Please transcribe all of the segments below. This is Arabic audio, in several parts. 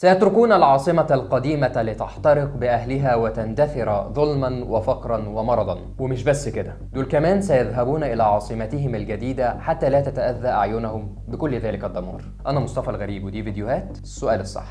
سيتركون العاصمة القديمة لتحترق بأهلها وتندثر ظلما وفقرا ومرضا. ومش بس كده، دول كمان سيذهبون إلى عاصمتهم الجديدة حتى لا تتأذى أعينهم بكل ذلك الدمار. أنا مصطفى الغريب ودي فيديوهات السؤال الصح.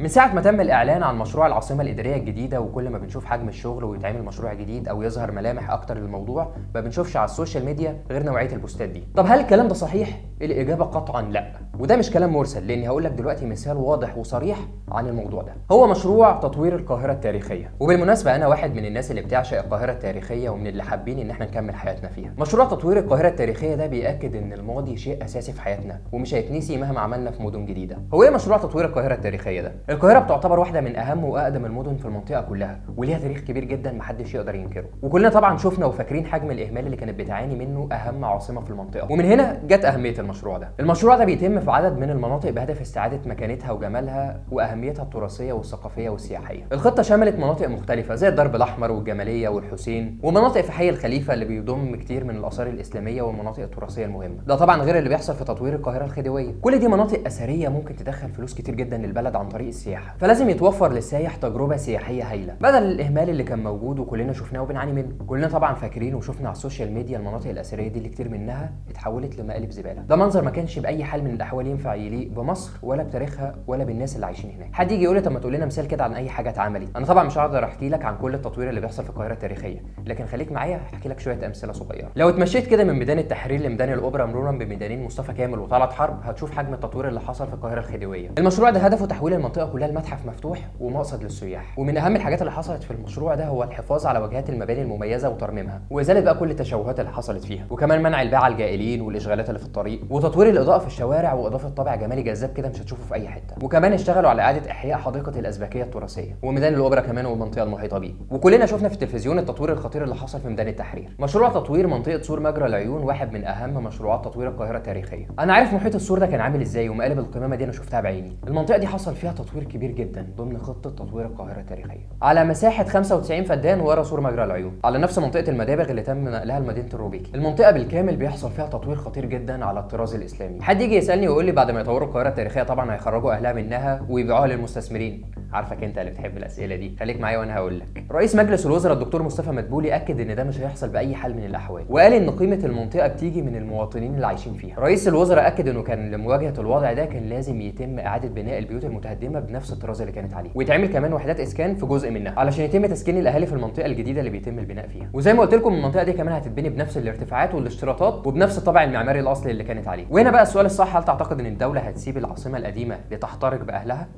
من ساعة ما تم الإعلان عن مشروع العاصمة الإدارية الجديدة، وكل ما بنشوف حجم الشغل ويتعمل مشروع جديد أو يظهر ملامح أكتر للموضوع، ما بنشوفش على السوشيال ميديا غير نوعية البوستات دي. طب هل الكلام ده صحيح؟ الإجابة قطعا لا، وده مش كلام مرسل، لأني هقول لك دلوقتي مثال واضح وصريح عن الموضوع ده. هو مشروع تطوير القاهرة التاريخية، وبالمناسبة أنا واحد من الناس اللي بتعشق القاهرة التاريخية ومن اللي حابين إن احنا نكمل حياتنا فيها. مشروع تطوير القاهرة التاريخية ده بيأكد إن الماضي شيء أساسي في حياتنا ومش هيتنسي مهما عملنا في مدن جديدة. هو إيه مشروع تطوير القاهرة التاريخية ده؟ القاهرة بتعتبر واحدة من اهم واقدم المدن في المنطقه كلها، وليها تاريخ كبير جدا محدش يقدر ينكره، وكلنا طبعا شفنا وفاكرين حجم الاهمال اللي كانت بتعاني منه اهم عاصمه في المنطقه. ومن هنا جت اهميه المشروع ده. المشروع ده بيتم في عدد من المناطق بهدف استعاده مكانتها وجمالها واهميتها التراثيه والثقافيه والسياحيه. الخطه شملت مناطق مختلفه زي الدرب الاحمر والجماليه والحسين، ومناطق في حي الخليفه اللي بيضم كتير من الاثار الاسلاميه والمناطق التراثيه المهمه. ده طبعا غير اللي بيحصل في تطوير القاهره الخديويه. كل دي مناطق اثريه ممكن تدخل فلوس كتير جدا للبلد عن طريق السياحه، فلازم يتوفر للسائح تجربه سياحيه هايله بدل الاهمال اللي كان موجود وكلنا شفناه وبنعاني منه. كلنا طبعا فاكرين وشفنا على السوشيال ميديا المناطق الاثريه دي اللي كتير منها اتحولت لمقالب زباله. ده منظر ما كانش باي حال من الاحوال ينفع يليق بمصر ولا بتاريخها ولا بالناس اللي عايشين هناك. حد يجي يقول لي طب ما تقول لنا مثال كده عن اي حاجه اتعملت. انا طبعا مش هقدر احكي لك عن كل التطوير اللي بيحصل في القاهره التاريخيه، لكن خليك معايا احكي لك شويه امثله صغيره. لو اتمشيت كده من ميدان التحرير لميدان الاوبرا مرورا بميدانين مصطفى كامل وطلعت حرب، هتشوف حجم التطوير اللي حصل في القاهره الخديويه. المشروع ده هدفه تحويل المنطقه كلها لمتحف مفتوح ومقصد للسياح، ومن اهم الحاجات اللي حصلت في المشروع ده هو الحفاظ على واجهات المباني المميزه وترميمها، وازاله بقى كل التشوهات اللي حصلت فيها، وكمان منع البيع على الجائلين والاشغالات اللي في الطريق، وتطوير الاضاءه في الشوارع واضافه طابع جمالي جذاب كده مش هتشوفه في اي حته. وكمان اشتغلوا على اعاده احياء حديقه الازبكيه التراثيه وميدان الاوبرا كمان والمنطقه المحيطه بيه. وكلنا شفنا في التلفزيون التطوير الخطير اللي حصل في ميدان التحرير. مشروع تطوير منطقه سور مجرى العيون واحد من اهم مشروعات تطوير القاهره التاريخيه. انا عارف محيط السور ده كان عامل ازاي، ومقالب القمامه دي انا شفتها بعيني. المنطقه دي حصل فيها تطوير كبير جدا ضمن خطه تطوير القاهره التاريخيه على مساحه 95 فدان ورا سور مجرى العيون، على نفس منطقه المدابغ اللي تم نقلها لمدينه الروبيكي. المنطقه بالكامل بيحصل فيها تطوير خطير جدا على الطراز الاسلامي. حد يجي يسالني ويقول لي بعد ما يطوروا القاهره التاريخيه طبعا هيخرجوا اهلها منها ويبيعوها للمستثمرين. عارفك انت اللي بتحب الاسئله دي، خليك معايا وانا هقول لك. رئيس مجلس الوزراء الدكتور مصطفى مدبولي اكد ان ده مش هيحصل باي حال من الاحوال، وقال ان قيمه المنطقه بتيجي من المواطنين اللي عايشين فيها. رئيس الوزراء اكد انه كان لمواجهه الوضع ده كان لازم يتم اعاده بناء البيوت المتهدمه بنفس الطراز اللي كانت عليه، ويتعمل كمان وحدات اسكان في جزء منها علشان يتم تسكين الاهالي في المنطقه الجديده اللي بيتم البناء فيها. وزي ما قلت لكم المنطقه دي كمان هتتبني بنفس الارتفاعات والاشتراطات وبنفس الطابع المعماري الاصلي اللي كانت عليه. وهنا بقى السؤال الصح، هل تعتقد ان الدوله هتسيب العاصمه القديمه لتحترق باهلها؟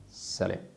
سلام.